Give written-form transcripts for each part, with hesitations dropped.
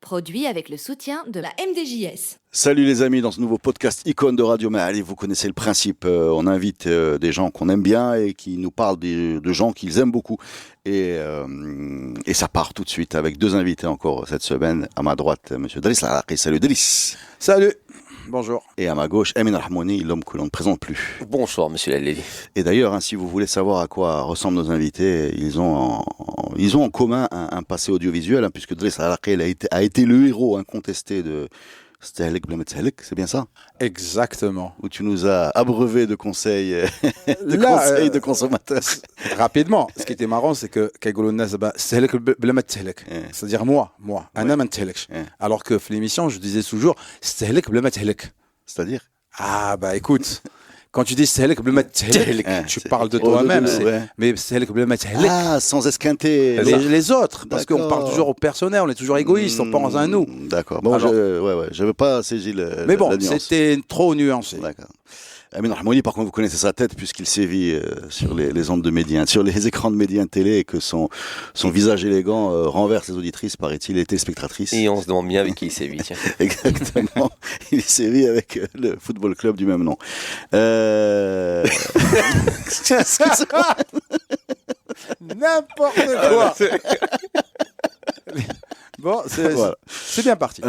Produit avec le soutien de la MDJS. Salut les amis, dans ce nouveau podcast Icône de Radio. Mais allez, vous connaissez le principe, on invite des gens qu'on aime bien et qui nous parlent de gens qu'ils aiment beaucoup. Et ça part tout de suite avec deux invités encore cette semaine. À ma droite, monsieur Driss Laraqi. Salut Driss. Salut. Bonjour. Et à ma gauche, Emin Rahmouni, l'homme que l'on ne présente plus. Bonsoir, monsieur Lalevi. Et d'ailleurs, si vous voulez savoir à quoi ressemblent nos invités, ils ont en commun un passé audiovisuel, puisque Driss Laraqi a été le héros incontesté de Stehlek Blamet Stehlek, c'est bien ça? Exactement. Où tu nous as abreuvé de conseils, de consommateurs. Rapidement, ce qui était marrant, c'est que Stehlek Blamet Stehlek, c'est-à-dire moi, Anna Man Stehlek. Alors que l'émission, je disais toujours Stehlek Blamet Stehlek. C'est-à-dire? Ah bah écoute. Quand tu dis Stehlek Blamet Stehlek, tu parles de toi-même, mais Stehlek Blamet Stehlek. Ah, sans esquinter les autres, parce qu'on parle toujours au personnel, on est toujours égoïste, on pense à nous. D'accord. Bon, j'avais pas saisi la mais bon, nuance. C'était trop nuancé. D'accord. Amin Rahmouni, par contre, vous connaissez sa tête puisqu'il sévit sur les ondes de médias, sur les écrans de médias télé, et que son visage élégant renverse les auditrices, paraît-il, et les téléspectatrices. Et on se demande bien avec qui il sévit, tiens. Exactement. Il sévit avec le football club du même nom. N'importe quoi. Bon, c'est bien parti.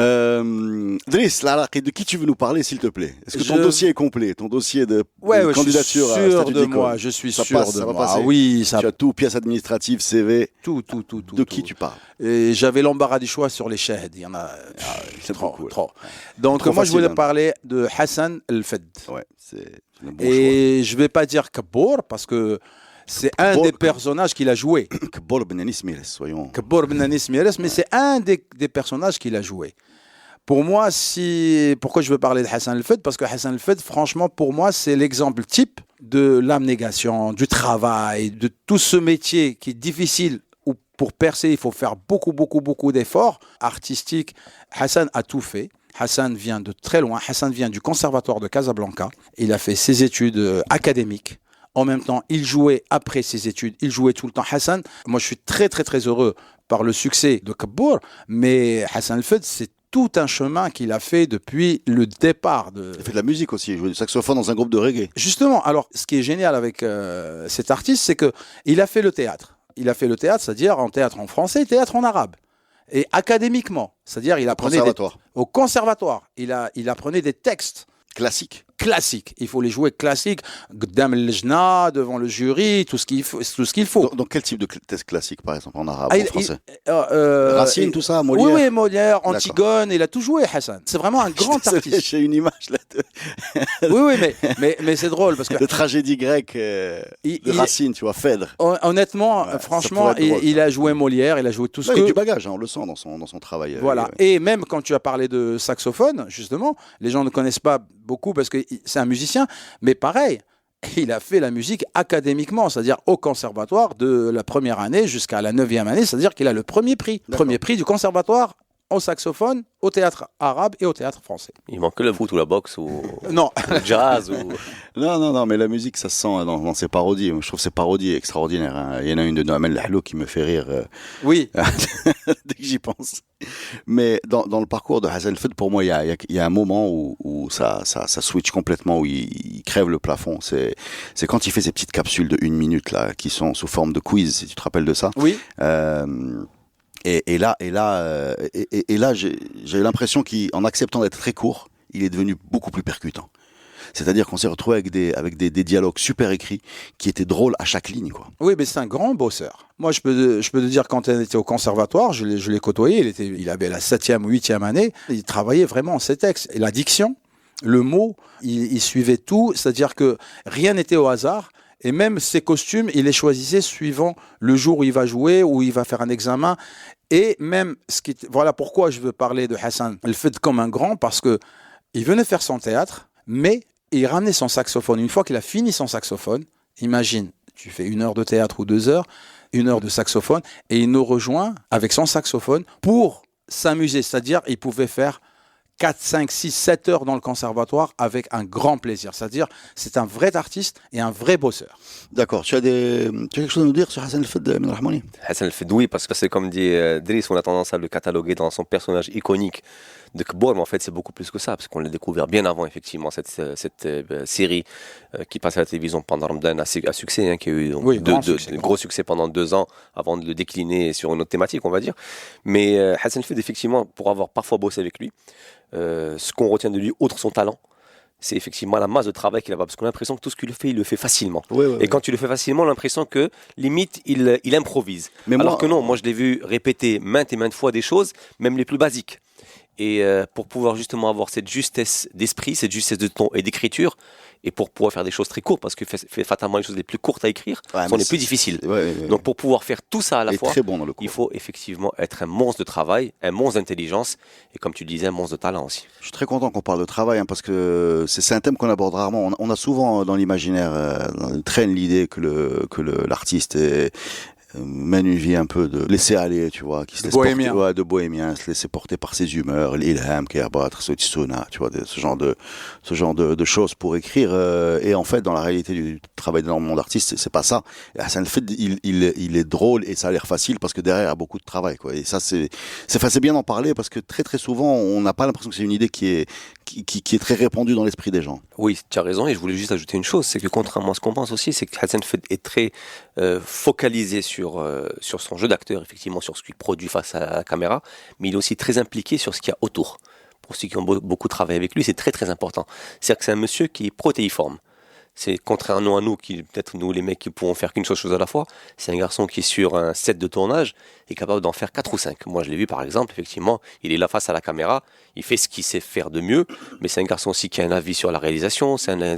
Driss Laraqi, de qui tu veux nous parler, s'il te plaît? Est-ce que ton dossier est complet? Ton dossier de candidature à statut d'icône? Je suis sûr de moi. Ah oui, ça. Tu as tout, pièce administrative, CV. Tout. De qui tu parles? Et j'avais l'embarras du choix sur les shahd. Il y en a. C'est trop. Donc trop moi, facile, je voulais parler de Hassan El-Fed. Ouais, c'est un bon choix. Je vais pas dire Kabour parce que c'est un des personnages qu'il a joué. Kabour Ben Anis Mires, soyons. Kabour Ben Anis Mires, mais c'est un des personnages qu'il a joué. Pour moi, pourquoi je veux parler de Hassan El-Fed? Parce que Hassan El-Fed, franchement, pour moi, c'est l'exemple type de l'abnégation, du travail, de tout ce métier qui est difficile, où pour percer, il faut faire beaucoup d'efforts artistiques. Hassan a tout fait. Hassan vient de très loin. Hassan vient du conservatoire de Casablanca. Il a fait ses études académiques. En même temps, il jouait après ses études, il jouait tout le temps. Hassan, moi je suis très heureux par le succès de Kabour, mais Hassan El-Fed, c'est tout un chemin qu'il a fait depuis le départ. Il a fait de la musique aussi, il jouait du saxophone dans un groupe de reggae. Justement, alors ce qui est génial avec cet artiste, c'est qu'il a fait le théâtre. Il a fait le théâtre, c'est-à-dire en théâtre en français, théâtre en arabe. Et académiquement, c'est-à-dire il apprenait au conservatoire. Il apprenait des textes classiques. Il faut les jouer classiques, devant le jury, tout ce qu'il faut. Donc quel type de test classique, par exemple, en arabe, en français? Racine, tout ça, Molière? Oui, Molière, Antigone, il a tout joué, Hassan. C'est vraiment un grand artiste. J'ai une image là. Oui, mais c'est drôle parce que de tragédie grecque de Racine, tu vois, Phèdre. Honnêtement, franchement, il a joué Molière, il a joué tout ce que... Il a du bagage, on le sent dans son travail. Voilà. Et même quand tu as parlé de saxophone, justement, les gens ne connaissent pas beaucoup parce que c'est un musicien, mais pareil, il a fait la musique académiquement, c'est-à-dire au conservatoire de la première année jusqu'à la 9e année, c'est-à-dire qu'il a le premier prix du conservatoire au saxophone, au théâtre arabe et au théâtre français. Il manque que le foot ou la boxe ou non. le jazz ou... Non, mais la musique, ça se sent dans ses parodies. Je trouve ces parodies extraordinaires. Hein. Il y en a une de Noamel Lahlou qui me fait rire. Oui. Dès que j'y pense. Mais dans le parcours de Hassan El-Fed, pour moi, il y a un moment où ça switch complètement, où il crève le plafond. C'est quand il fait ces petites capsules de 1 minute, là, qui sont sous forme de quiz, si tu te rappelles de ça. Oui. Et là, j'ai l'impression qu'en acceptant d'être très court, il est devenu beaucoup plus percutant. C'est-à-dire qu'on s'est retrouvé avec des dialogues super écrits qui étaient drôles à chaque ligne, quoi. Oui, mais c'est un grand bosseur. Moi, je peux te dire, quand il était au conservatoire, je l'ai côtoyé, il avait la 7e ou 8e année, il travaillait vraiment ses textes. Et la diction, le mot, il suivait tout, c'est-à-dire que rien n'était au hasard. Et même ses costumes, il les choisissait suivant le jour où il va jouer, où il va faire un examen. Et même, voilà pourquoi je veux parler de Hassan El-Fed comme un grand, parce que il venait faire son théâtre, mais il ramenait son saxophone. Une fois qu'il a fini son saxophone, imagine, tu fais 1 heure de théâtre ou 2 heures, 1 heure de saxophone, et il nous rejoint avec son saxophone pour s'amuser. C'est-à-dire, il pouvait faire 4, 5, 6, 7 heures dans le conservatoire avec un grand plaisir. C'est-à-dire, c'est un vrai artiste et un vrai bosseur. D'accord. Tu as quelque chose à nous dire sur Hassan El-Fed, Amin Rahmani? Hassan El-Fedoui, parce que c'est comme dit Driss, on a tendance à le cataloguer dans son personnage iconique de Kebor, mais en fait c'est beaucoup plus que ça, parce qu'on l'a découvert bien avant effectivement cette série qui passe à la télévision pendant Ramadan à succès, hein, qui a eu donc, gros succès pendant 2 ans avant de le décliner sur une autre thématique, on va dire. Mais Hassan El-Fed, effectivement, pour avoir parfois bossé avec lui, ce qu'on retient de lui, outre son talent, c'est effectivement la masse de travail qu'il a, parce qu'on a l'impression que tout ce qu'il fait, il le fait facilement. Et quand tu le fais facilement, on a l'impression que, limite, il improvise. Mais alors que non, moi je l'ai vu répéter maintes et maintes fois des choses, même les plus basiques. Et pour pouvoir justement avoir cette justesse d'esprit, cette justesse de ton et d'écriture, et pour pouvoir faire des choses très courtes, parce que fatalement les choses les plus courtes à écrire sont les plus difficiles. Donc pour pouvoir faire tout ça à la fois, il faut effectivement être un monstre de travail, un monstre d'intelligence, et comme tu disais, un monstre de talent aussi. Je suis très content qu'on parle de travail, hein, parce que c'est un thème qu'on aborde rarement. On a souvent dans l'imaginaire traîne l'idée que l'artiste mène une vie un peu de laisser aller, tu vois, qui se laisse bohémien. Porter, de bohémien, se laisser porter par ses humeurs, l'ilham, kerbat, tsuna, tu vois, ce genre de choses pour écrire. Et en fait, dans la réalité du travail d'énormément d'artistes, c'est pas ça. Et Hassan El-Fed, il est drôle et ça a l'air facile parce que derrière il y a beaucoup de travail, quoi. Et ça, c'est bien d'en parler parce que très souvent, on n'a pas l'impression que c'est une idée qui est très répandue dans l'esprit des gens. Oui, tu as raison, et je voulais juste ajouter une chose, c'est que contrairement à ce qu'on pense aussi, c'est que Hassan El-Fed est très focalisé sur son jeu d'acteur, effectivement, sur ce qu'il produit face à la caméra, mais il est aussi très impliqué sur ce qu'il y a autour. Pour ceux qui ont beaucoup travaillé avec lui, c'est très important. C'est-à-dire que c'est un monsieur qui est protéiforme. C'est contrairement à nous, peut-être nous les mecs qui pourront faire qu'une chose à la fois, c'est un garçon qui sur un set de tournage est capable d'en faire 4 ou 5. Moi je l'ai vu par exemple, effectivement, il est là face à la caméra, il fait ce qu'il sait faire de mieux, mais c'est un garçon aussi qui a un avis sur la réalisation, c'est un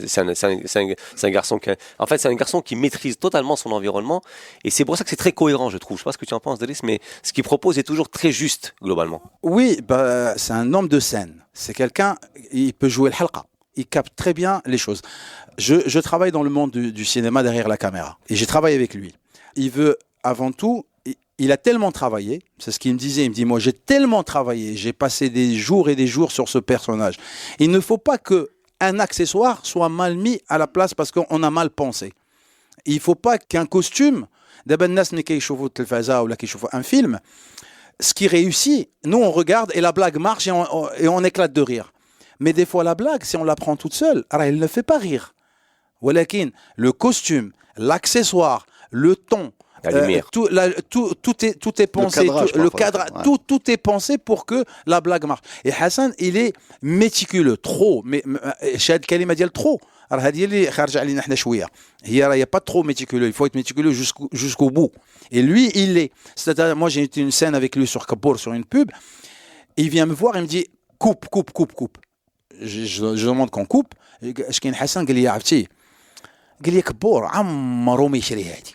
garçon c'est un garçon qui maîtrise totalement son environnement, et c'est pour ça que c'est très cohérent, je trouve. Je sais pas ce que tu en penses, Driss, mais ce qu'il propose est toujours très juste, globalement. Oui, c'est un homme de scène. C'est quelqu'un, il peut jouer le halqa. Il capte très bien les choses. Je travaille dans le monde du cinéma derrière la caméra. Et j'ai travaillé avec lui. Il veut, avant tout, il a tellement travaillé, c'est ce qu'il me disait, il me dit, moi j'ai tellement travaillé, j'ai passé des jours et des jours sur ce personnage. Il ne faut pas qu'un accessoire soit mal mis à la place parce qu'on a mal pensé. Il ne faut pas qu'un costume, d'abord الناس اللي كيشوفوا التلفازة ولا كيشوفوا un film, ce qui réussit, nous on regarde et la blague marche et on éclate de rire. Mais des fois, la blague, si on la prend toute seule, elle ne fait pas rire. Walakin, le costume, l'accessoire, le ton, la lumière. Tout est pensé, le cadre, tout est pensé pour que la blague marche. Et Hassan, il est méticuleux, trop. Mais شاد كلمة ديال trop. Alors, هذه اللي خارجة علينا احنا شوية. Il y a pas trop méticuleux. Il faut être méticuleux jusqu'au bout. Et lui, il est. C'est-à-dire, moi, j'ai été une scène avec lui sur Kebor, sur une pub. Il vient me voir et me dit coupe. Je demande qu'on coupe. اش كاين حسن قال لي يا عبتي قال لي كبور عمرو ما يشري هذه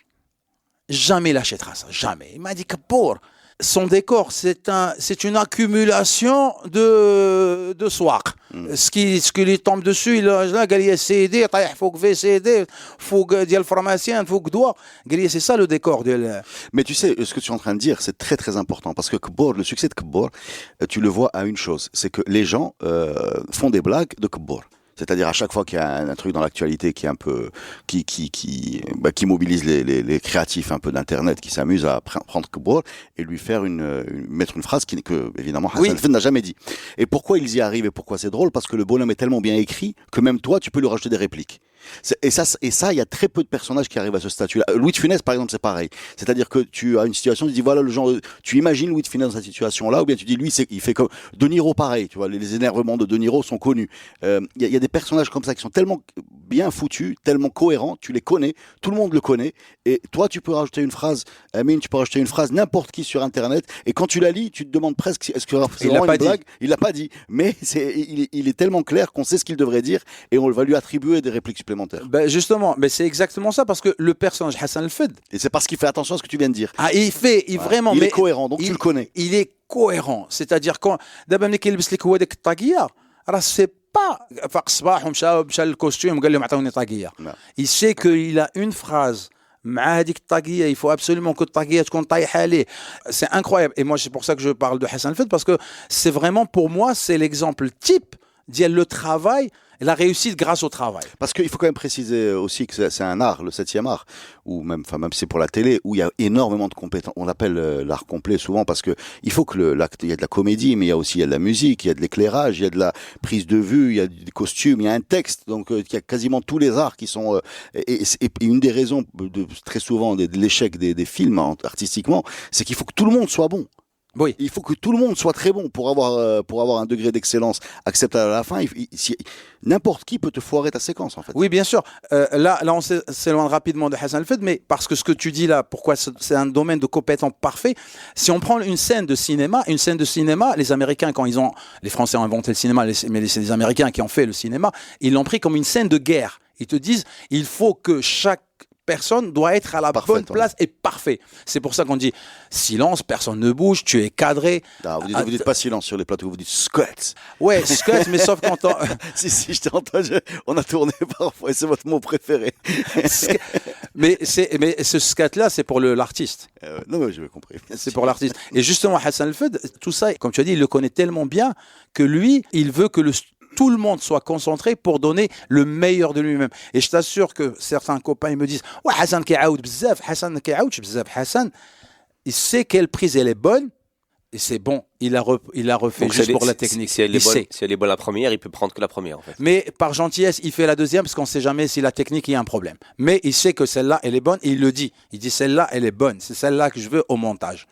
jamais il achètera ça jamais. Il m'a dit كبور son décor c'est une accumulation de سواق ce qui lui tombe dessus là قال لي سي دي طايح فوق في سي دي فوق ديال الفرماسيان فوق دواء قال لي c'est ça le décor de. Mais tu sais, ce que tu es en train de dire, c'est très important parce que Kebor, le succès de Kebor, tu le vois à une chose, c'est que les gens font des blagues de Kebor. C'est-à-dire à chaque fois qu'il y a un truc dans l'actualité qui est un peu qui mobilise les créatifs un peu d'internet qui s'amusent à prendre Kebor et lui faire mettre une phrase que évidemment Hassan El-Fed n'a jamais dit. Et pourquoi ils y arrivent et pourquoi c'est drôle? Parce que le bonhomme est tellement bien écrit que même toi tu peux lui rajouter des répliques. Et ça, il y a très peu de personnages qui arrivent à ce statut-là. Louis de Funès, par exemple, c'est pareil. C'est-à-dire que tu as une situation, tu dis voilà le genre, tu imagines Louis de Funès dans cette situation-là, ou bien tu dis lui, il fait comme De Niro, pareil. Tu vois, les énervements de Niro sont connus. Il y a des personnages comme ça qui sont tellement bien foutus, tellement cohérents, tu les connais, tout le monde le connaît. Et toi, tu peux rajouter une phrase, Amine, tu peux rajouter une phrase n'importe qui sur Internet. Et quand tu la lis, tu te demandes presque est-ce que c'est vraiment une blague? Il l'a pas dit, mais il est tellement clair qu'on sait ce qu'il devrait dire et on va lui attribuer des répliques supplémentaires. Ben justement, mais c'est exactement ça parce que le personnage Hassan El-Fed. Et c'est parce qu'il fait attention à ce que tu viens de dire. Ah, vraiment. Il est cohérent, donc tu le connais. Il est cohérent, c'est-à-dire quand d'abord ملي كيلبس لك هو داك الطاقيه راه c'est pas فاق الصباح ومشى للكوستيم وقال لهم عطوني طاقيه. Il sait qu'il a une phrase مع هذيك الطاقيه, il faut absolument que الطاقيه تكون طايحه عليه. C'est incroyable. Et moi c'est pour ça que je parle de Hassan El-Fed, parce que c'est vraiment, pour moi, c'est l'exemple type d'il le travail, la réussite grâce au travail. Parce qu'il faut quand même préciser aussi que c'est un art, le 7e art, ou même, enfin, même si c'est pour la télé, où il y a énormément de compétences. On l'appelle l'art complet souvent parce que il faut que il y a de la comédie, mais il y a aussi de la musique, il y a de l'éclairage, il y a de la prise de vue, il y a des costumes, il y a un texte. Donc, il y a quasiment tous les arts qui sont, et une des raisons très souvent de l'échec des films artistiquement, c'est qu'il faut que tout le monde soit bon. Oui. Il faut que tout le monde soit très bon pour avoir un degré d'excellence acceptable à la fin. N'importe qui peut te foirer ta séquence, en fait. Oui, bien sûr. Là, on s'éloigne rapidement de Hassan El-Fed, mais parce que ce que tu dis là, pourquoi c'est un domaine de compétence parfait. Si on prend une scène de cinéma, les Américains, les Français ont inventé le cinéma, mais c'est les Américains qui ont fait le cinéma, ils l'ont pris comme une scène de guerre. Ils te disent, il faut que chaque personne doit être à la bonne place et parfait. C'est pour ça qu'on dit silence, personne ne bouge, tu es cadré. Ah, vous dites pas silence sur les plateaux, vous dites squat. Ouais, squat, mais sauf quand on... si, je t'entends, on a tourné parfois et c'est votre mot préféré. mais ce squat-là, c'est pour l'artiste. Non, mais j'ai compris. C'est pour l'artiste. Et justement, Hassan El-Fed, tout ça, comme tu as dit, il le connaît tellement bien que lui, il veut que tout le monde soit concentré pour donner le meilleur de lui-même. Et je t'assure que certains copains, ils me disent « Ouais, Hassan ki'aoud bzaf, Hassan ki'aoud bzaf. » Hassan, il sait quelle prise elle est bonne, et c'est bon. Il a refait donc juste pour la technique. Si elle est bonne la première, il peut prendre que la première, en fait. Mais par gentillesse, il fait la deuxième, parce qu'on ne sait jamais si la technique, il y a un problème. Mais il sait que celle-là, elle est bonne, et il le dit. Il dit « Celle-là, elle est bonne. C'est celle-là que je veux au montage. »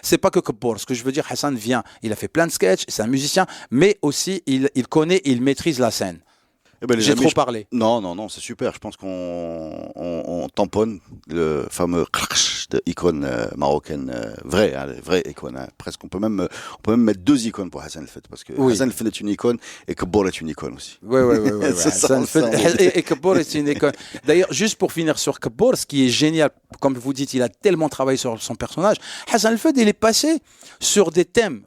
C'est pas que Kebbour. Ce que je veux dire, Hassan vient, il a fait plein de sketchs, c'est un musicien, mais aussi il connaît, il maîtrise la scène. Eh ben, j'ai trop parlé. Non, c'est super. Je pense qu'on tamponne le fameux icône marocaine, vraie icône. Hein. Presque, on peut même mettre 2 icônes pour Hassan El-Fed, parce que Hassan El-Fed est une icône et Kebbour est une icône aussi. Oui. Hassan El-Fed et Kebbour est une icône. D'ailleurs, juste pour finir sur Kebbour, ce qui est génial, comme vous dites, il a tellement travaillé sur son personnage. Hassan El-Fed, il est passé sur des thèmes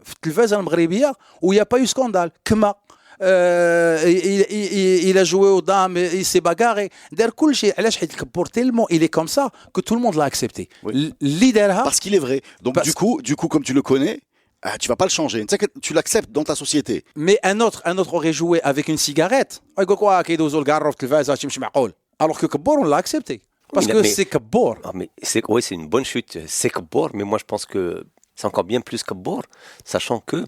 où il n'y a pas eu scandale. Kma. Il a joué aux dames, il s'est bagarré. Tellement il est comme ça que tout le monde l'a accepté. Oui. Parce qu'il est vrai. Donc du coup, comme tu le connais, tu vas pas le changer. Tu l'acceptes dans ta société. Mais un autre aurait joué avec une cigarette. Alors que Kebbour, on l'a accepté. Parce que c'est Kebbour. Oui, c'est une bonne chute. C'est Kebbour, mais moi je pense que c'est encore bien plus Kebbour, sachant que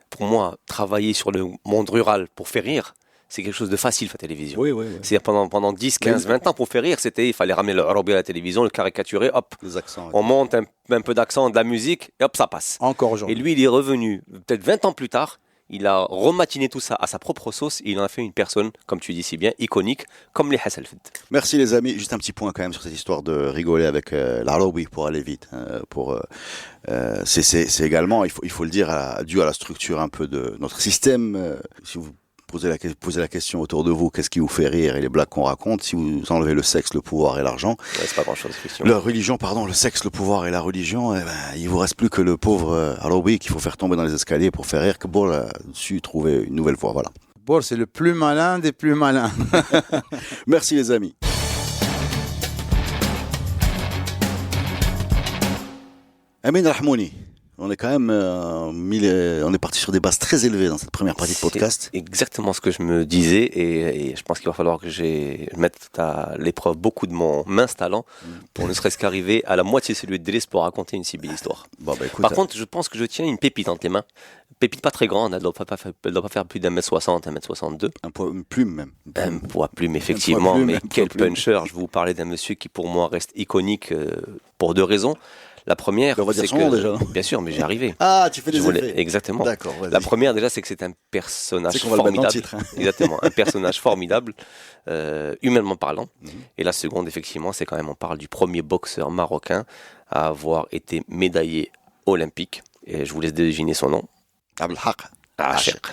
pour moi, travailler sur le monde rural pour faire rire, c'est quelque chose de facile à la télévision. Oui. C'est pendant 10, 15, 20 ans pour faire rire, il fallait ramener le arabe à la télévision, le caricaturer, hop. Les accents. On monte un peu d'accent, de la musique, et hop, ça passe. Encore aujourd'hui. Et lui, il est revenu, peut-être 20 ans plus tard, il a rematiné tout ça à sa propre sauce et il en a fait une personne, comme tu dis si bien, iconique, comme les Hassan El-Fed. Merci les amis. Juste un petit point quand même sur cette histoire de rigoler avec l'arabi pour aller vite. C'est également, il faut le dire, dû à la structure un peu de notre système. Si vous posez la question autour de vous, qu'est-ce qui vous fait rire et les blagues qu'on raconte, si vous enlevez le sexe, le pouvoir et l'argent, c'est pas grand-chose, effectivement. La religion, le sexe, le pouvoir et la religion, il vous reste plus que le pauvre arabi qu'il faut faire tomber dans les escaliers pour faire rire, que bon, là, dessus trouver une nouvelle voie, voilà. Bon, c'est le plus malin des plus malins. Merci les amis. Amin Rahmouni. On est quand même on est parti sur des bases très élevées dans cette première partie de podcast. C'est exactement ce que je me disais et je pense qu'il va falloir que je mette à l'épreuve beaucoup de mon mince talent pour ne serait-ce qu'arriver à la moitié celui de Driss pour raconter une si belle histoire. Bon, écoute, par contre, je pense que je tiens une pépite entre les mains. Pépite pas très grande, elle ne doit pas faire plus d'1m60, 1m62. Une plume même. Un poids plume, effectivement, mais quel puncher. Je vais vous parler d'un monsieur qui pour moi reste iconique pour 2 raisons. La première, on va dire son nom déjà. Bien sûr, mais j'y arrivais. Ah, tu fais des effets. Exactement. D'accord. La première déjà, c'est que c'est un personnage formidable. Titre, hein. Exactement, un personnage formidable, humainement parlant. Et la seconde, effectivement, c'est quand même on parle du premier boxeur marocain à avoir été médaillé olympique. Et je vous laisse deviner son nom. Abdelhak Achiq.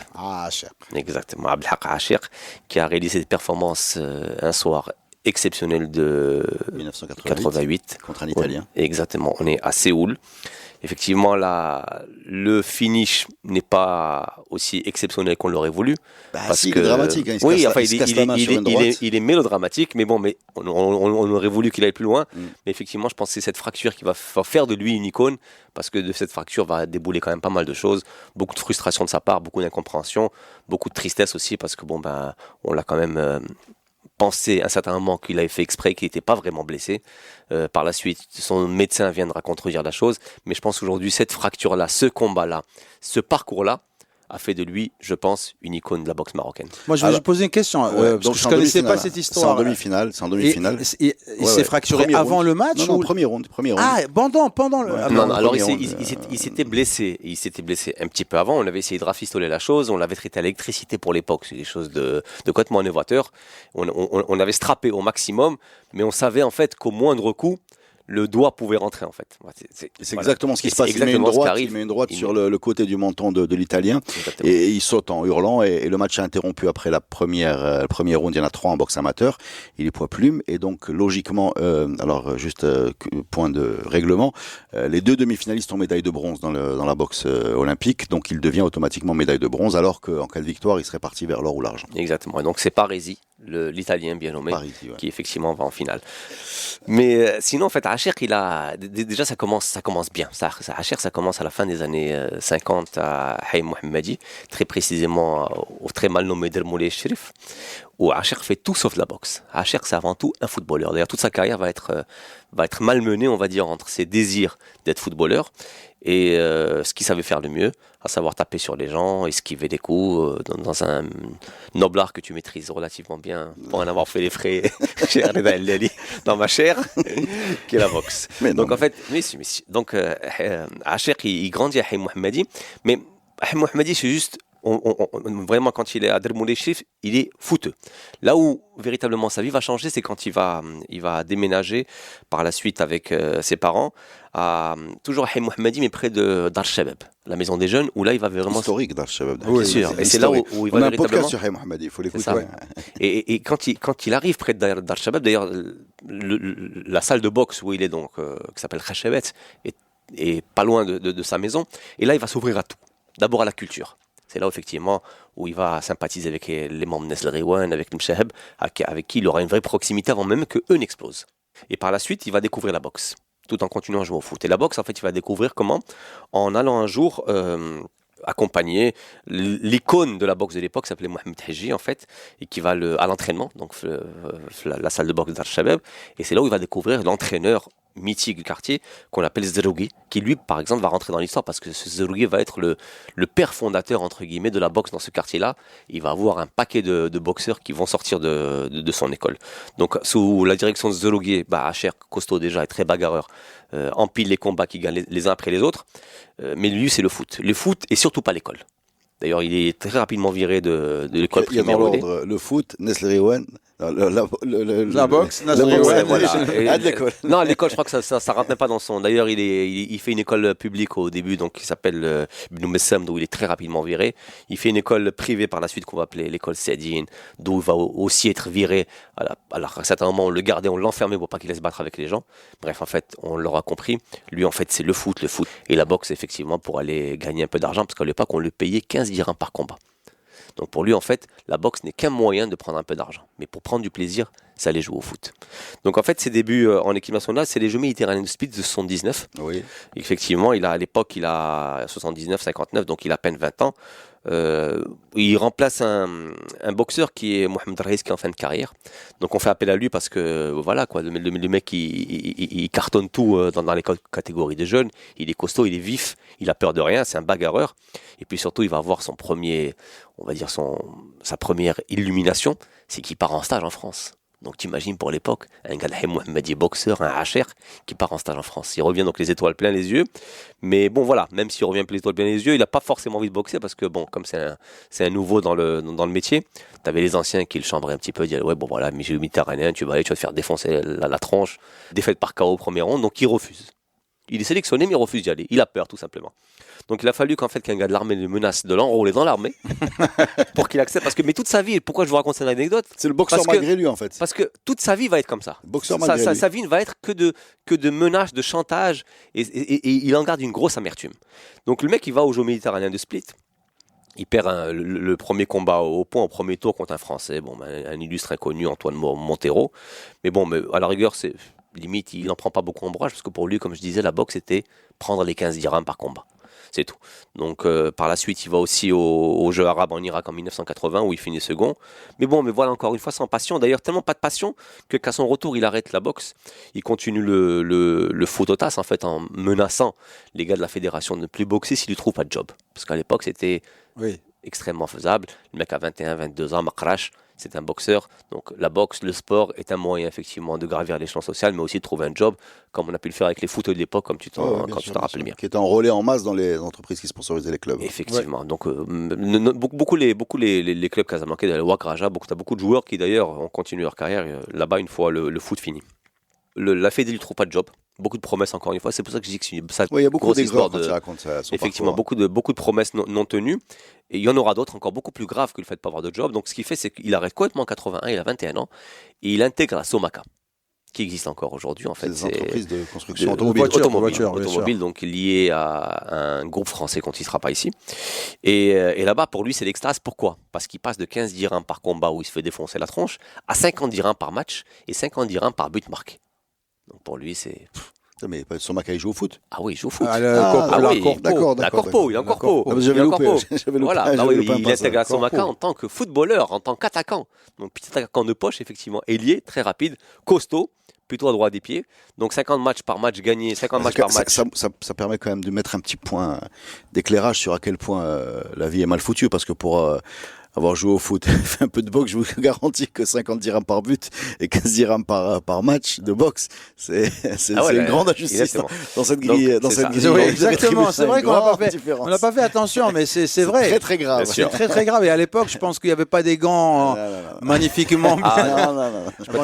Exactement, Abdelhak Achiq, qui a réalisé cette performance un soir exceptionnel de 1988 contre un Italien. Exactement, on est à Séoul. Effectivement, le finish n'est pas aussi exceptionnel qu'on l'aurait voulu. Parce il est dramatique. Hein, il est mélodramatique, mais bon, on aurait voulu qu'il aille plus loin. Mais effectivement, je pense que c'est cette fracture qui va faire de lui une icône, parce que de cette fracture va débouler quand même pas mal de choses. Beaucoup de frustration de sa part, beaucoup d'incompréhension, beaucoup de tristesse aussi, parce que on l'a quand même pensé à un certain moment qu'il avait fait exprès, qu'il n'était pas vraiment blessé. Par la suite, son médecin viendra contredire la chose, mais je pense aujourd'hui, cette fracture-là, ce combat-là, ce parcours-là, a fait de lui, je pense, une icône de la boxe marocaine. Moi, je vais vous poser une question. Donc, je ne connaissais pas cette histoire. C'est en demi-finale. Il s'est fracturé avant le match Non, premier round. Ah, pendant le... Non, alors il s'était blessé. Il s'était blessé un petit peu avant. On avait essayé de rafistoler la chose. On l'avait traité à l'électricité pour l'époque. C'est des choses de complètement novateur. On avait strappé au maximum, mais on savait en fait qu'au moindre coup, le doigt pouvait rentrer en fait. C'est exactement ce qui se passe. Il met une droite sur le côté du menton de l'Italien et il saute en hurlant et le match est interrompu après le premier round. Il y en a 3 en boxe amateur. Il est poids plume et donc logiquement, point de règlement, les 2 demi-finalistes ont médaille de bronze dans la boxe olympique, donc il devient automatiquement médaille de bronze alors qu'en cas de victoire, il serait parti vers l'or ou l'argent. Exactement. Et donc c'est Parisi, l'Italien bien nommé, qui effectivement va en finale. Mais sinon en fait Acher, déjà ça commence bien. Acher, ça commence à la fin des années 50 à Haïm Mohammadi, très précisément au très mal nommé Dermoulé Sherif, où Acher fait tout sauf de la boxe. Acher, c'est avant tout un footballeur. D'ailleurs, toute sa carrière va être malmenée, on va dire, entre ses désirs d'être footballeur et ce qu'il savait faire le mieux, à savoir taper sur les gens, esquiver des coups dans un noble art que tu maîtrises relativement bien pour en avoir fait les frais chez Reda El Lali dans ma chair, qui est la boxe. Donc en fait, donc Acher, il grandit à Haïm Mohammadi, mais Haïm Mohammadi, c'est juste vraiment quand il est à Dermoulé Chif, il est footeux. Là où véritablement sa vie va changer, c'est quand il va déménager par la suite avec ses parents toujours à Haïm Mohammadi, mais près de Dar Shabab, la maison des jeunes, où là il va vraiment historique Dar Shabab. Bien sûr. Et c'est là où il va véritablement. On a un véritablement... podcast sur Haïm Mohammadi, il faut l'écouter. Et quand il arrive près de Dar Shabab, d'ailleurs la salle de boxe où il est donc qui s'appelle Khashabet est pas loin de sa maison. Et là il va s'ouvrir à tout. D'abord à la culture. C'est là effectivement où il va sympathiser avec les membres de Nesl Rewan, avec le Mshaheb, avec qui il aura une vraie proximité avant même qu'eux n'explosent. Et par la suite, il va découvrir la boxe, tout en continuant à jouer au foot. Et la boxe, en fait, il va découvrir comment, en allant un jour accompagner l'icône de la boxe de l'époque, qui s'appelait Mohamed Haji, en fait, et qui va à l'entraînement, donc la salle de boxe d'Ar Shabab. Et c'est là où il va découvrir l'entraîneur mythique du quartier qu'on appelle Zerougui, qui lui par exemple va rentrer dans l'histoire parce que ce Zerougui va être le père fondateur entre guillemets de la boxe dans ce quartier-là. Il va avoir un paquet de boxeurs qui vont sortir de son école. Donc sous la direction de Zerougui, Acher, costaud déjà et très bagarreur, empile les combats qui gagnent les uns après les autres, mais lui c'est le foot et surtout pas l'école. D'ailleurs, il est très rapidement viré de l'école primaire. Il y a dans l'ordre le foot, Nesl Rewan, la boxe, l'école. Non, l'école, je crois que ça rentre même pas dans son. D'ailleurs, il fait une école publique au début, donc qui s'appelle Ibn Messam, d'où il est très rapidement viré. Il fait une école privée par la suite qu'on va appeler l'école Saadine, d'où il va aussi être viré. Alors, à un certain moment, on le gardait, on l'enfermait pour pas qu'il laisse battre avec les gens. Bref, en fait, on l'aura compris. Lui, en fait, c'est le foot. Et la boxe, effectivement, pour aller gagner un peu d'argent, parce qu'à l'époque, on le payait 15 dirhams par combat. Donc pour lui, en fait, la boxe n'est qu'un moyen de prendre un peu d'argent. Mais pour prendre du plaisir, ça allait jouer au foot. Donc en fait, ses débuts en équipe nationale, c'est les Jeux méditerranéens de speed de 79. Oui. Effectivement, à l'époque, il a 79, 59, donc il a à peine 20 ans. Il remplace un boxeur qui est Mohamed Raïs, qui est en fin de carrière. Donc on fait appel à lui parce que voilà quoi, le mec il cartonne tout dans les catégories de jeunes. Il est costaud, il est vif, il a peur de rien, c'est un bagarreur. Et puis surtout, il va avoir sa première illumination, c'est qu'il part en stage en France. Donc t'imagines pour l'époque, un gars de Haïm Mohammadi boxeur, un Acher, qui part en stage en France. Il revient donc les étoiles plein les yeux. Mais bon voilà, même s'il revient les étoiles plein les yeux, il n'a pas forcément envie de boxer parce que bon, comme c'est un nouveau dans le métier, t'avais les anciens qui le chambraient un petit peu, disaient ouais bon voilà, Méditerranéen, tu vas te faire défoncer la tronche, défaite par KO au premier round, donc il refuse. Il est sélectionné, mais il refuse d'y aller. Il a peur, tout simplement. Donc il a fallu qu'en fait qu'un gars de l'armée le menace de l'enrôler dans l'armée pour qu'il accepte. Mais toute sa vie, pourquoi je vous raconte cette anecdote? C'est le boxeur malgré lui, en fait. Parce que toute sa vie va être comme ça. Boxeur malgré lui. Sa vie ne va être que de menaces, de chantage, et il en garde une grosse amertume. Donc le mec, il va au jeu méditerranéen de Split. Il perd le premier combat au point, au premier tour contre un Français, un illustre inconnu, Antoine Montero. Mais à la rigueur, c'est limite, il n'en prend pas beaucoup ombrage, parce que pour lui, comme je disais, la boxe, c'était prendre les 15 dirhams par combat. C'est tout. Donc par la suite, il va aussi aux Jeux arabes en Irak en 1980, où il finit second. Mais voilà, encore une fois, sans passion. D'ailleurs, tellement pas de passion qu'à son retour, il arrête la boxe. Il continue le phototas, en fait, en menaçant les gars de la fédération de ne plus boxer s'il ne trouve pas de job. Parce qu'à l'époque, c'était extrêmement faisable. Le mec a 21, 22 ans, Makrash, c'est un boxeur. Donc la boxe, le sport est un moyen effectivement de gravir l'échelon social, mais aussi de trouver un job, comme on a pu le faire avec les footeux de l'époque, comme tu t'en rappelles bien. Qui était enrôlé en masse dans les entreprises qui sponsorisaient les clubs. Effectivement. Donc beaucoup les clubs casablancais, le Wak Raja, tu as beaucoup de joueurs qui d'ailleurs ont continué leur carrière là-bas une fois le foot fini. La Fédé ne trouve pas de job. Beaucoup de promesses, encore une fois. C'est pour ça que je dis que c'est il y a beaucoup d'histoires quand tu racontes ça. Effectivement, beaucoup de promesses non tenues. Et il y en aura d'autres encore beaucoup plus graves que le fait de ne pas avoir de job. Donc ce qu'il fait, c'est qu'il arrête complètement en 81, il a 21 ans, et il intègre la Somaca, qui existe encore aujourd'hui. En fait, c'est des entreprises de construction automobile, donc liées à un groupe français qu'on ne citera pas ici. Et là-bas, pour lui, c'est l'extase. Pourquoi? Parce qu'il passe de 15 dirhams par combat où il se fait défoncer la tronche à 50 dirhams par match et 50 dirhams par but marqué. Donc pour lui, c'est... Mais Somaca, il joue au foot. Ah oui, il joue au foot. D'accord. Il a Corpo. J'avais loupé. Voilà, il intègre la Somaca en tant que footballeur, en tant qu'attaquant. Donc petit attaquant de poche, effectivement. Ailier, très rapide, costaud, plutôt à droit des pieds. Donc 50 matchs par match gagnés, 50 matchs par match. Ça permet quand même de mettre un petit point d'éclairage sur à quel point la vie est mal foutue. Parce que pour... avoir joué au foot, fait un peu de boxe, je vous garantis que 50 dirhams par but et 15 dirhams par match de boxe, c'est une grande injustice dans cette grille. Oui, exactement, c'est vrai qu'on n'a pas fait attention, mais c'est vrai. C'est très très grave. C'est très très grave. Et à l'époque, je pense qu'il n'y avait pas des gants magnifiquement. Non.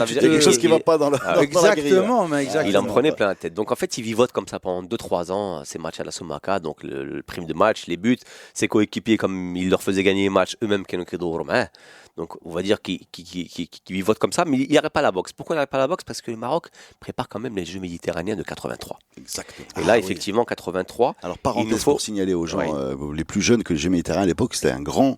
Il y a quelque chose qui ne va pas dans la grille. Exactement. Il en prenait plein la tête. Donc en fait, il vivote comme ça pendant 2-3 ans, ces matchs à la Somaca, donc le prime de match, les buts, ses coéquipiers, comme il leur faisait gagner les matchs, eux-mêmes, donc on va dire qu'il vivote comme ça, mais il n'y aurait pas la boxe. Pourquoi il n'y aurait pas la boxe? Parce que le Maroc prépare quand même les Jeux méditerranéens de 83. Exactement. Et là, effectivement, 83. Alors parenthèse pour signaler aux gens les plus jeunes que le Jeux méditerranéens à l'époque, c'était un grand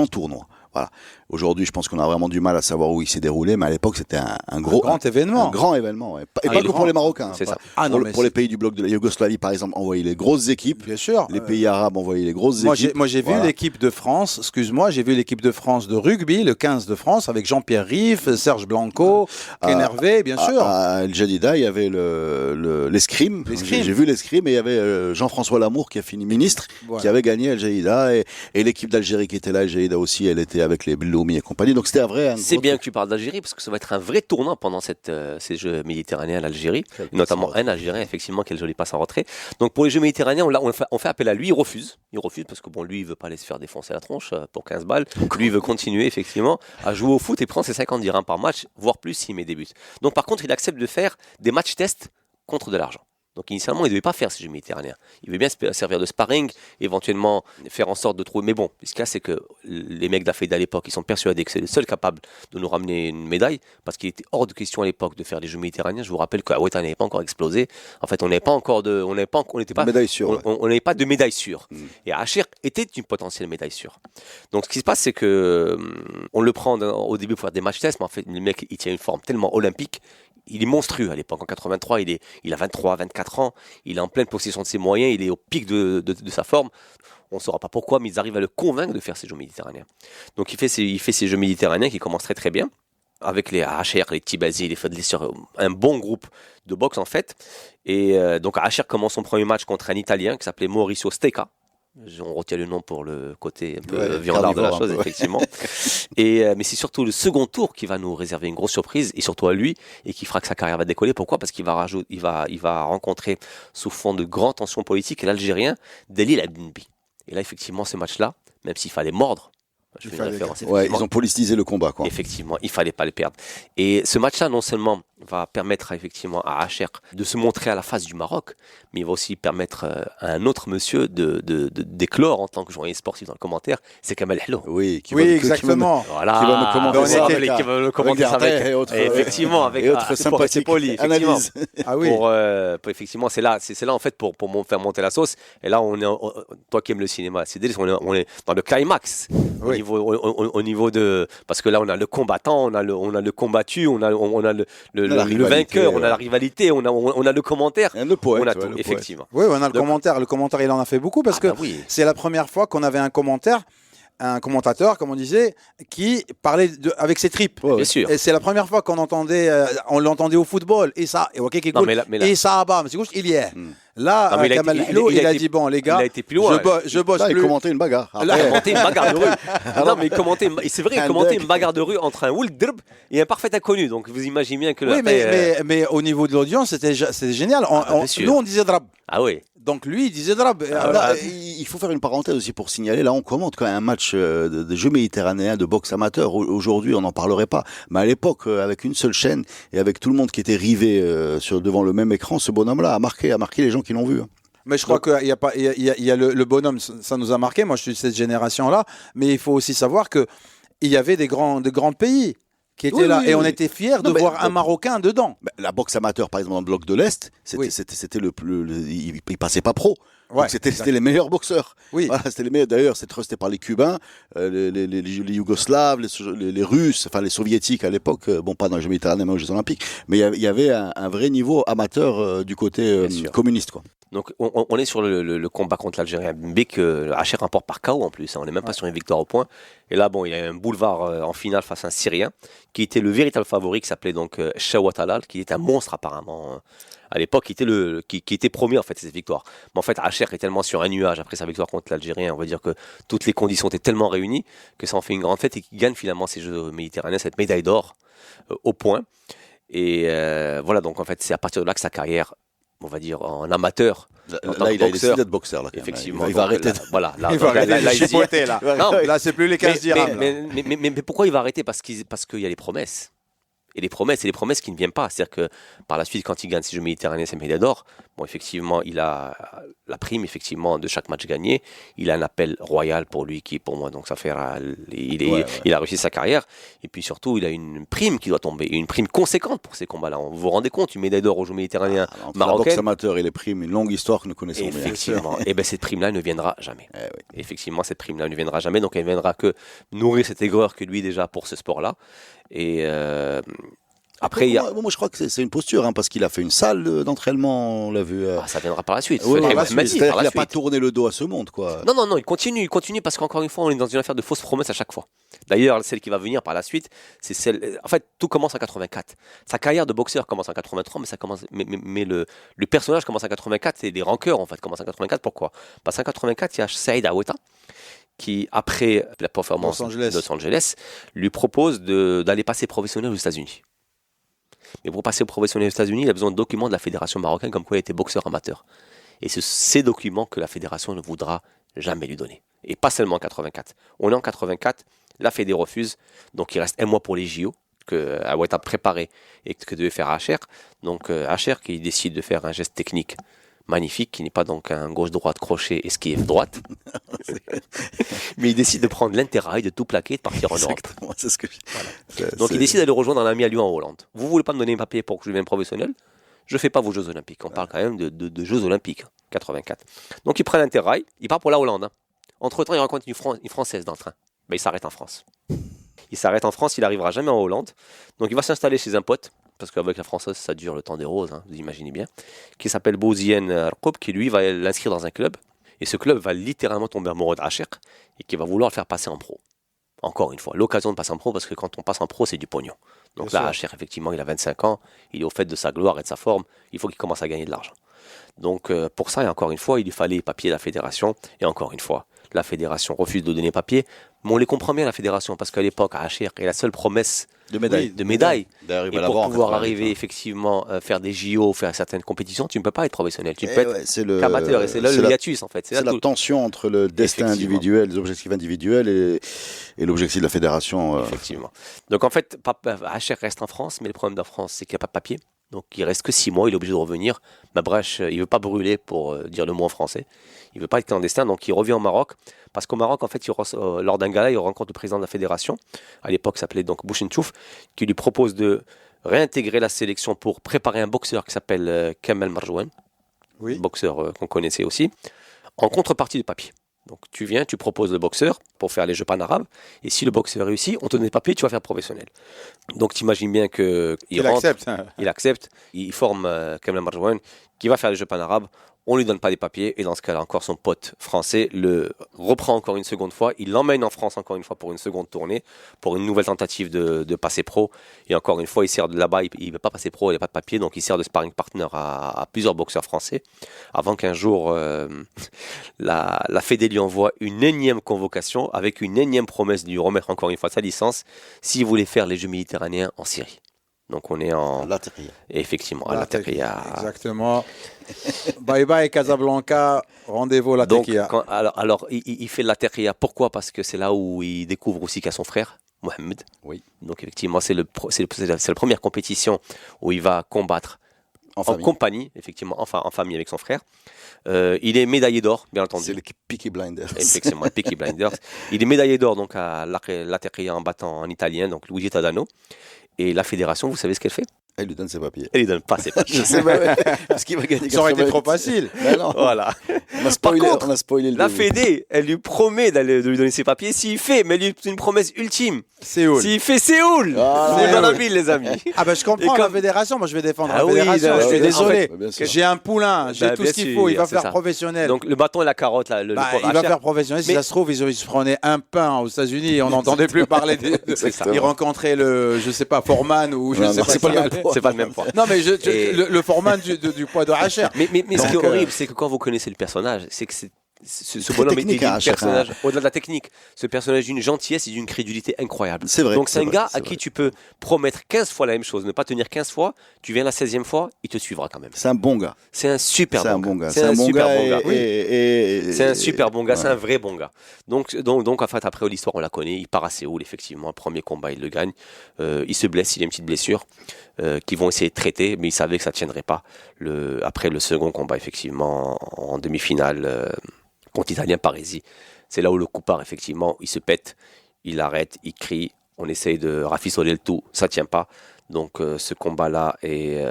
tournoi. Voilà. Aujourd'hui, je pense qu'on a vraiment du mal à savoir où il s'est déroulé, mais à l'époque, c'était un grand événement. Un grand événement, ouais. Et pas que pour les Marocains. C'est ça. Pour les pays du bloc de la Yougoslavie, par exemple, envoyer les grosses équipes. Bien sûr. Les pays arabes envoyaient les grosses équipes. Moi, j'ai vu l'équipe de France, j'ai vu l'équipe de France de rugby, le 15 de France, avec Jean-Pierre Riff, Serge Blanco, Ken Hervé, bien sûr. À El Jadida, il y avait l'escrime. J'ai vu l'escrime et il y avait Jean-François Lamour qui a fini ministre, qui avait gagné El Jadida, et l'équipe d'Algérie qui était là, El Jadida aussi, elle était avec les Belloumi et compagnie. Donc c'était c'est bien que tu parles d'Algérie parce que ça va être un vrai tournant pendant ces Jeux méditerranéens à l'Algérie, notamment un Algérien effectivement qui a le joli passe en retrait. Donc pour les Jeux méditerranéens, on fait appel à lui, il refuse parce que lui il veut pas aller se faire défoncer la tronche pour 15 balles. Lui il veut continuer effectivement à jouer au foot et prendre ses 50 dirhams par match, voire plus s'il met des buts. Donc par contre, il accepte de faire des matchs tests contre de l'argent. Donc initialement, il ne devait pas faire ces Jeux méditerranéens. Il veut bien servir de sparring, éventuellement faire en sorte de trouver. Mais bon, ce qu'il y a, c'est que les mecs de la FEDA à l'époque, ils sont persuadés que c'est le seul capable de nous ramener une médaille, parce qu'il était hors de question à l'époque de faire les Jeux méditerranéens. Je vous rappelle que Aouetan n'avait pas encore explosé. En fait, on n'avait pas de médaille sûre. Et Achir était une potentielle médaille sûre. Donc ce qui se passe, c'est que on le prend au début pour faire des matchs tests, mais en fait, le mec, il tient une forme tellement olympique. Il est monstrueux à l'époque. En 83, il a 23, 24 ans. Il est en pleine possession de ses moyens. Il est au pic de sa forme. On ne saura pas pourquoi, mais ils arrivent à le convaincre de faire ces Jeux méditerranéens. Donc il fait ces Jeux méditerranéens qui commencent très très bien. Avec les HR, les Tibazi, les Fadli, sur un bon groupe de boxe en fait. Et donc HR commence son premier match contre un Italien qui s'appelait Mauricio Stecca. On retient le nom pour le côté un peu viandard de la chose, effectivement. Mais c'est surtout le second tour qui va nous réserver une grosse surprise, et surtout à lui, et qui fera que sa carrière va décoller. Pourquoi? Parce qu'il va rencontrer, sous fond de grandes tensions politiques, l'Algérien Delil Abdenbi. Et là, effectivement, ce match-là, même s'il fallait mordre, ils ont politisé le combat, quoi. Effectivement, il fallait pas le perdre. Et ce match-là, non seulement va permettre effectivement à Acher de se montrer à la face du Maroc, mais il va aussi permettre à un autre monsieur d'éclore en tant que journaliste sportif dans le commentaire, c'est Kamel Hello. Oui, exactement. Voilà. Qui va me commenter ça qui va me commenter ça avec, et autres, effectivement, avec autres sympathiques analyses. Ah oui. Pour effectivement, c'est là en fait pour faire monter la sauce. Et là, toi qui aimes le cinéma, c'est on est dans le climax Oui. au niveau de, parce que là on a le combattant, on a le combattu, on a le vainqueur, on a la rivalité, on a le commentaire, Le poète, on a ouais, tout, le effectivement. Oui, on a le commentaire. Le commentaire, il en a fait beaucoup parce que Oui. c'est la première fois qu'on avait un commentateur, comme on disait, qui parlait avec ses tripes. Ouais, Bien sûr. Et c'est la première fois qu'on l'entendait au football. Et ça, et ok, Non, mais là- et ça, bam, c'est il y est. Là, Non, mais il a Kamel été- Hello, il a il a été- dit bon, les il gars, a été plus loin. je bosse Là, il plus. commentait une bagarre. Là, Il Après, commentait une bagarre de rue. Non, mais c'est vrai, il Un commentait deck. une bagarre de rue entre un Wulderb et un parfait inconnu. Donc vous imaginez bien que Oui, après, mais au niveau de l'audience, c'était génial. bien sûr. Nous, on disait drab. ah oui. Donc lui, il disait drab. là, il faut faire une parenthèse aussi pour signaler. Là, on commente quand même un match de jeux méditerranéens de boxe amateur. Aujourd'hui, on n'en parlerait pas. Mais à l'époque, avec une seule chaîne et avec tout le monde qui était rivé devant le même écran, ce bonhomme-là a marqué les gens qui l'ont vu. Mais je crois qu'il y a le bonhomme, ça nous a marqué. Moi, je suis de cette génération-là. Mais il faut aussi savoir qu'il y avait de grands pays qui étaient Oui, là. oui, Et on oui. était fiers de Non, mais- voir un Marocain dedans. La boxe amateur, par exemple, dans le bloc de l'Est, Oui. c'était il passait pas pro. Ouais, Donc c'était les meilleurs boxeurs. Oui. Voilà, c'était les meilleurs. D'ailleurs, c'était trusté par les Cubains, les Yougoslaves, les Russes, enfin les Soviétiques à l'époque. Bon, pas dans les Jeux méditerranéens, mais aux Jeux Olympiques. Mais il y avait un vrai niveau amateur du côté Bien sûr. communiste, quoi. Donc on est sur le combat contre l'Algérien Mbé que Acher remporte par KO en plus. On n'est même pas sur une victoire au point. Et là, bon, il y a un boulevard en finale face à un Syrien qui était le véritable favori, qui s'appelait donc Shawat Halal, qui était un monstre apparemment. À l'époque, qui était premier en fait cette victoire. Mais en fait, Acher est tellement sur un nuage après sa victoire contre l'Algérien, on va dire que toutes les conditions étaient tellement réunies que ça en fait une grande fête et qu'il gagne finalement ces Jeux méditerranéens, cette médaille d'or au point. Et voilà, donc en fait, c'est à partir de là que sa carrière, on va dire en amateur, en tant Là, que il a boxeur, décidé d'être boxeur. Là, quand même. effectivement. Il va donc, arrêter. là, voilà, là, Il va arrêter de il dit- chipoter, là. Non, Là, c'est plus les 15 dirhams. là. mais pourquoi il va arrêter? Parce qu'il y a les promesses. Et les promesses qui ne viennent pas. C'est-à-dire que par la suite, quand il gagne ces Jeux méditerranéens, ces médailles d'or, bon, effectivement, il a la prime effectivement de chaque match gagné. Il a un appel royal pour lui qui, pour moi, donc ça fait, il a réussi sa carrière. Et puis surtout, il a une prime qui doit tomber, et une prime conséquente pour ces combats-là. Vous vous rendez compte, une médaille d'or aux Jeux méditerranéens Entre la boxe marocaine. amateur et les primes, une longue histoire que nous connaissons bien. Effectivement. Et ben cette prime-là ne viendra jamais. Eh oui. Effectivement, cette prime-là ne viendra jamais. Donc elle ne viendra que nourrir cette aigreur que lui déjà pour ce sport-là. Et après, il y a... moi, je crois que c'est une posture, parce qu'il a fait une salle d'entraînement, on l'a vu. ça viendra par la suite. Oui, Par par la la suite. suite. C'est-à-dire Par qu'il la n'a pas suite. tourné le dos à ce monde, quoi. Non, il continue parce qu'encore une fois, on est dans une affaire de fausses promesses à chaque fois. D'ailleurs, celle qui va venir par la suite, c'est celle. En fait, tout commence en 84. Sa carrière de boxeur commence en 83, mais le personnage commence en 84 et les rancœurs en fait commencent en 84. Pourquoi? Parce qu'en 84, il y a Saïd Aoueta qui, après la performance de Los Angeles, lui propose d'aller passer professionnel aux États-Unis. Mais pour passer professionnel aux États-Unis, il a besoin de documents de la fédération marocaine comme quoi il était boxeur amateur. Et c'est ces documents que la fédération ne voudra jamais lui donner. Et pas seulement en 84. On est en 84, la fédé refuse, donc il reste un mois pour les JO que Aoueta a préparé et que devait faire Acher. Donc Acher qui décide de faire un geste technique magnifique, qui n'est pas donc un gauche-droite, crochet, esquive droite. Mais il décide de prendre l'interrail, de tout plaquer et de partir en Europe. Exactement, c'est ce que Donc il décide d'aller rejoindre un ami à lui en Hollande. Vous voulez pas me donner un papier pour que je devienne professionnel? Je fais pas vos Jeux Olympiques. On parle quand même de Jeux Olympiques, 84. Donc il prend l'interrail, il part pour la Hollande. Entre-temps, il rencontre une Française dans le train. Ben, il s'arrête en France. Il s'arrête en France, il n'arrivera jamais en Hollande. Donc il va s'installer chez un pote, parce qu'avec la Française, ça dure le temps des roses, vous imaginez bien, qui s'appelle Bouzien Rkoub, qui lui va l'inscrire dans un club. Et ce club va littéralement tomber amoureux d'Acher et qui va vouloir le faire passer en pro. Encore une fois, l'occasion de passer en pro, parce que quand on passe en pro, c'est du pognon. Donc là, Acher, effectivement, il a 25 ans, il est au fait de sa gloire et de sa forme, il faut qu'il commence à gagner de l'argent. Donc pour ça, et encore une fois, il lui fallait papier de la fédération, et encore une fois, la fédération refuse de donner papier, Mais on les comprend bien, la fédération, parce qu'à l'époque, Acher est la seule promesse De médailles. de médailles. D'arriver Et à l'avoir pour en pouvoir 88, arriver, ouais. effectivement, faire des JO, faire certaines compétitions, tu ne peux pas être professionnel. Tu peux être c'est le qu'amateur. Et c'est là c'est le la- hiatus, en fait. C'est C'est là la tout. tension entre le destin Effectivement. individuel, les objectifs individuels et l'objectif de la fédération. Effectivement. Donc en fait, Acher reste en France, mais le problème de la France, c'est qu'il n'y a pas de papier. Donc il reste que 6 mois, il est obligé de revenir. Mabrach, il ne veut pas brûler pour dire le mot en français. Il ne veut pas être clandestin, donc il revient au Maroc. Parce qu'au Maroc, en fait, lors d'un gala, il rencontre le président de la fédération. À l'époque, il s'appelait donc Bouchenchouf, qui lui propose de réintégrer la sélection pour préparer un boxeur qui s'appelle Kamel Marjouane, Oui. boxeur qu'on connaissait aussi, en contrepartie de papier. Donc tu viens, tu proposes le boxeur pour faire les Jeux pan-arabes, et si le boxeur réussit, on te donne des papiers, tu vas faire professionnel. Donc tu imagines bien qu'il Il rentre, accepte. Hein. il accepte, il forme Kamel Marjouane, qui va faire les Jeux pan-arabes, on lui donne pas des papiers, et dans ce cas-là, encore son pote français le reprend encore une seconde fois, il l'emmène en France encore une fois pour une seconde tournée, pour une nouvelle tentative de passer pro, et encore une fois, il sert de là-bas, il ne veut pas passer pro, il n'a pas de papier, donc il sert de sparring partner à plusieurs boxeurs français, avant qu'un jour, la Fédé lui envoie une énième convocation, avec une énième promesse de lui remettre encore une fois sa licence, s'il voulait faire les Jeux méditerranéens en Syrie. Donc on est en... L'Atterria. Effectivement, à la Tequilla. Exactement. Bye bye Casablanca, rendez-vous à la Donc, Tequilla. alors il fait la Tequilla. Pourquoi? Parce que c'est là où il découvre aussi qu'il y a son frère, Mohamed. Oui. Donc effectivement, c'est la première compétition où il va combattre En en famille. compagnie, effectivement, enfin en famille avec son frère. Il est médaillé d'or, bien entendu. C'est les Peaky Blinders. Effectivement, Peaky Blinders. Il est médaillé d'or donc à la Tequilla en battant en italien, donc Luigi Tadano. Et la fédération, vous savez ce qu'elle fait? Elle lui donne ses papiers. Elle lui donne pas ses papiers. Je sais pas, parce qu'il va gagner. Ça aurait été 88. trop facile. Mais non, Voilà. on a spoilé, contre, on a spoilé le La début. Fédé, elle lui promet de lui donner ses papiers. S'il fait, mais lui, c'est une promesse ultime. Séoul. S'il fait Séoul, Voilà. c'est dans la ville, les amis. Ah ben je comprends Et la comme- fédération, moi je vais défendre Ah la oui, fédération, je suis en désolé. fait, bien sûr. J'ai un poulain, j'ai Bah, tout bien ce qu'il sûr, faut, il va c'est faire ça. professionnel. Donc le bâton et la carotte, là, le Bah, pauvre il va Acher. faire professionnel. Si Mais- ça se trouve, ils se prenaient un pain aux États-Unis et on n'entendait plus parler Exactement. Ils rencontraient je sais pas, Foreman ou je Non, sais non, pas c'est pas qui le même allait. poids. C'est pas le même point. Non, mais Et- le Foreman du poids de Hacher. Mais ce qui est Donc, horrible, c'est que quand vous connaissez le personnage, c'est que ce Très bonhomme technique, est hein, un Acher, personnage, au-delà de la technique, ce personnage d'une gentillesse et d'une crédulité incroyable. C'est vrai. Donc c'est un vrai, gars c'est à qui vrai. tu peux promettre 15 fois la même chose, ne pas tenir 15 fois, tu viens la 16e fois, il te suivra quand même. C'est un bon gars. C'est un super C'est un bon bon gars. gars. C'est un super bon gars. et- C'est un super bon gars, ouais. c'est un vrai bon gars. Donc en fait, après l'histoire, on la connaît. Il part à Séoul, effectivement. Le premier combat, il le gagne. Il se blesse, il a une petite blessure qu'ils vont essayer de traiter, mais il savait que ça ne tiendrait pas. Après le second combat, effectivement, en demi-finale contre l'Italien Parisi, c'est là où le coup part, effectivement. Il se pète, il arrête, il crie. On essaye de rafistoler le tout, ça ne tient pas. Donc ce combat-là est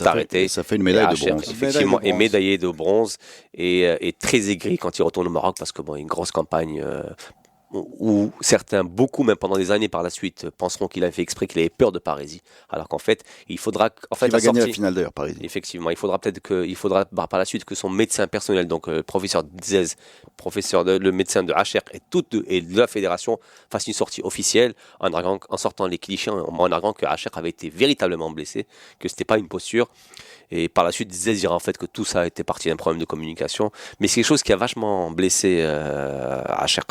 arrêté. Ça fait une médaille de Acher, bronze. effectivement, Médaille de est bronze. médaillé de bronze et très aigri quand il retourne au Maroc parce que bon, une grosse campagne où certains, beaucoup même pendant des années par la suite, penseront qu'il avait fait exprès, qu'il avait peur de Parisi, alors qu'en fait, il faudra, en fait, Il va la gagner la sortie- finale d'ailleurs, Paris. Effectivement, il faudra par la suite que son médecin personnel, donc le professeur Dzez, le médecin de Acher et de la fédération, fasse une sortie officielle en sortant les clichés, en arguant que Acher avait été véritablement blessé, que c'était pas une posture. Et par la suite, Dzez dira en fait que tout ça était parti d'un problème de communication, mais c'est quelque chose qui a vachement blessé Acher.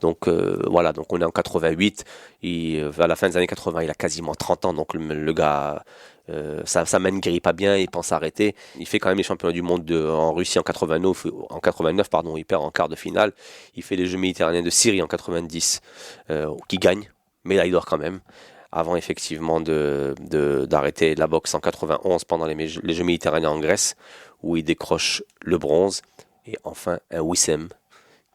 Donc voilà, donc on est en 88, à la fin des années 80, il a quasiment 30 ans, donc le gars, sa main ne guérit pas bien, il pense arrêter. Il fait quand même les championnats du monde en Russie en 89, il perd en quart de finale. Il fait les Jeux méditerranéens de Syrie en 90, qui gagne, médaille d'or quand même. Avant effectivement d'arrêter la boxe en 91 pendant les Jeux méditerranéens en Grèce, où il décroche le bronze, et enfin un Wissem,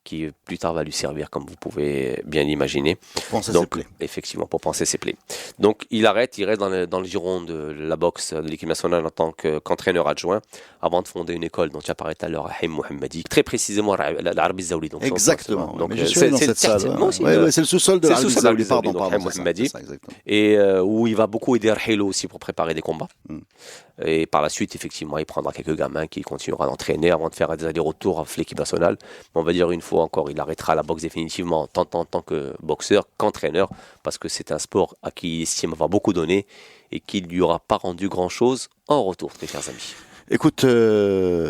qui plus tard va lui servir, comme vous pouvez bien l'imaginer. Pense à ses Donc, plaies. effectivement, pour penser ses plaies. Donc, il reste dans le giron de la boxe de l'équipe nationale en tant qu'entraîneur adjoint, avant de fonder une école dont tu as parlé tout à l'heure, Haïm Mohammadi, très précisément l'Arbi Zaouli. Exactement. Donc, Mais je suis allé dans cette salle. moi aussi, Ouais, c'est le sous-sol de c'est le Al sous-sol Zaouli. d'Al Zaouli, Pardon, donc, c'est ça, Mohammadi. c'est ça, exactement. Et où il va beaucoup aider Arhelo aussi pour préparer des combats. Mm. Et par la suite, effectivement, il prendra quelques gamins qui continuera d'entraîner avant de faire des allers-retours avec l'équipe nationale. Mais on va dire une fois encore, il arrêtera la boxe définitivement tant en tant que boxeur qu'entraîneur, parce que c'est un sport à qui il estime avoir beaucoup donné et qui ne lui aura pas rendu grand-chose en retour, très chers amis. Écoute,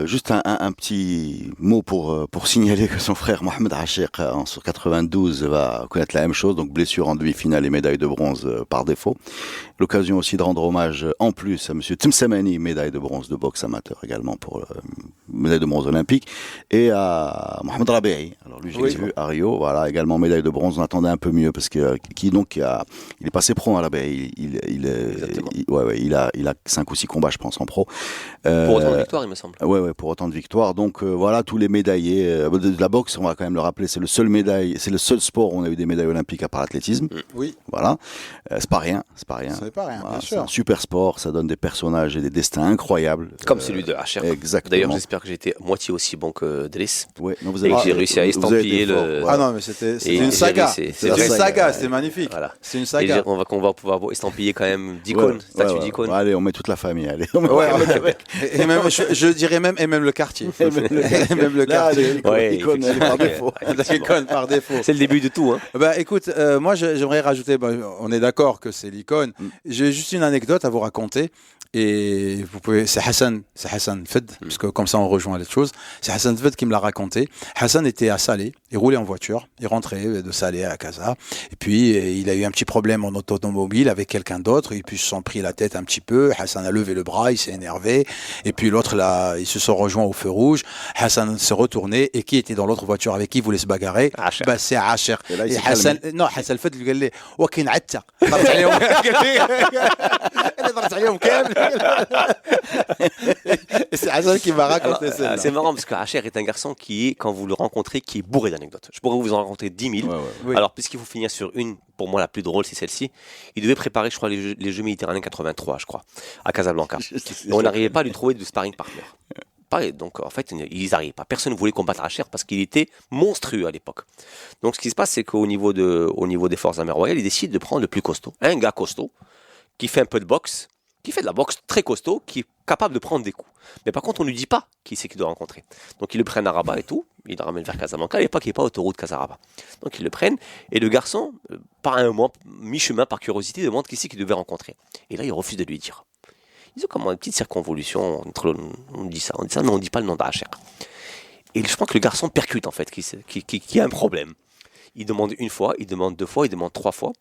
juste un petit mot pour signaler que son frère Mohamed Achiq en 92 va connaître la même chose, donc blessure en demi-finale et médaille de bronze par défaut. L'occasion aussi de rendre hommage en plus à monsieur Temsamani, médaille de bronze de boxe amateur également pour médaille de bronze olympique, et à Mohamed Rabi'i. Alors lui, j'ai vu à Rio, voilà, également médaille de bronze. On attendait un peu mieux parce que il est passé pro à Rabi'i. Il a 5 ou 6 combats, je pense, en pro. Pour autant de victoires, il me semble. Ouais, pour autant de victoires. Donc voilà, tous les médaillés de la boxe, on va quand même le rappeler, c'est le seul sport où on a eu des médailles olympiques à part l'athlétisme. Oui. Voilà, c'est pas rien. C'est pas rien, Voilà, bien c'est sûr. un super sport, ça donne des personnages et des destins incroyables. Comme celui de Achiq. Exactement. D'ailleurs, j'espère que j'étais moitié aussi bon que Driss. Ouais, non, Et que j'ai réussi à estampiller vous avez été fort, le. voilà. Ah non, mais c'était Et une saga. c'est C'est une une saga, saga, c'était magnifique. Voilà. C'est une Et saga. on va pouvoir estampiller quand même d'icônes, statue d'icônes. Ouais, allez, on met toute la famille. Allez. Et même, je dirais même, et même le quartier. Et même le Là, quartier. l'icône, elle est par défaut. L'icône par défaut. C'est le début de tout. Hein. Bah écoute, moi j'aimerais rajouter, on est d'accord que c'est l'icône. J'ai juste une anecdote à vous raconter. Et vous pouvez, c'est Hassan Fed, parce que comme ça on rejoint les choses. C'est Hassan Fed qui me l'a raconté. Hassan était à Salé, il roulait en voiture, il rentrait de Salé à Casa, et puis il a eu un petit problème en automobile avec quelqu'un d'autre, et puis ils se sont pris la tête un petit peu. Hassan a levé le bras, il s'est énervé, et puis l'autre là, ils se sont rejoints au feu rouge. Hassan s'est retourné, et qui était dans l'autre voiture avec qui il voulait se bagarrer? Achiq. Bah c'est Achiq. Et là, il Et s'est Hassan, non, Hassan Fed lui قال له وكين عتا ضربت عليهم ضربت عليهم كامل. Et c'est Hassan qui m'a raconté ça. C'est marrant parce que Achiq est un garçon qui est, quand vous le rencontrez, qui est bourré d'anecdotes. Je pourrais vous en raconter 10 000. Oui. Alors, puisqu'il faut finir sur une, pour moi la plus drôle, c'est celle-ci. Il devait préparer, je crois, les Jeux méditerranéens 83, je crois, à Casablanca. Et on n'arrivait pas à lui trouver de sparring partner. Pareil, donc en fait, ils n'arrivaient pas. Personne ne voulait combattre Achiq parce qu'il était monstrueux à l'époque. Donc ce qui se passe, c'est qu'au niveau des forces armées royales, ils décident de prendre le plus costaud. Un gars costaud, qui fait un peu de boxe, qui fait de la boxe très costaud, qui est capable de prendre des coups. Mais par contre, on ne lui dit pas qui c'est qu'il doit rencontrer. Donc ils le prennent à Rabat et tout, ils le ramènent vers Casablanca. À l'époque, il n'y a pas autoroute Casarabat. Donc ils le prennent, et le garçon, par un moment, mi-chemin, par curiosité, demande qui c'est qu'il devait rencontrer. Et là, il refuse de lui dire. Ils ont comme une petite circonvolution entre on dit ça, mais on ne dit pas le nom d'Achiq. Et je pense que le garçon percute en fait, qui a un problème. Il demande une fois, il demande 2 fois, il demande 3 fois.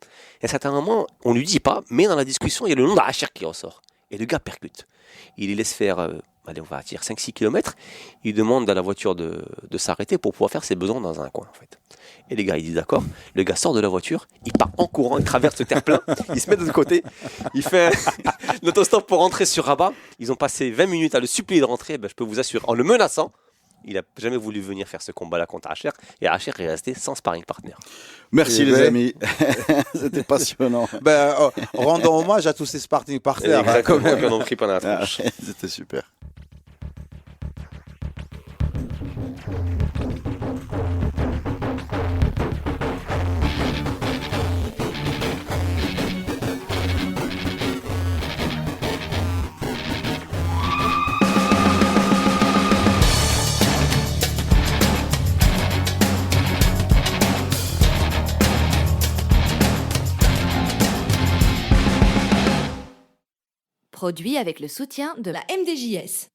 Et à un certain moment, on ne lui dit pas, mais dans la discussion, il y a le nom d'Achiq qui ressort. Et le gars percute. Il les laisse faire, allez, on va dire 5-6 km. Il demande à la voiture de s'arrêter pour pouvoir faire ses besoins dans un coin en fait. Et les gars, il dit d'accord. Le gars sort de la voiture, il part en courant, il traverse le terre-plein, il se met de l'autre côté, il fait l'autostop pour rentrer sur Rabat. Ils ont passé 20 minutes à le supplier de rentrer, je peux vous assurer, en le menaçant. Il n'a jamais voulu venir faire ce combat-là contre Achiq, et Achiq est resté sans sparring partner. Merci Et les ben- amis, c'était passionnant. Rendons hommage à tous ces sparring partners. Hein, Exactement, quand même. qu'on en pris pendant la tronche. C'était super. Produit avec le soutien de la MDJS.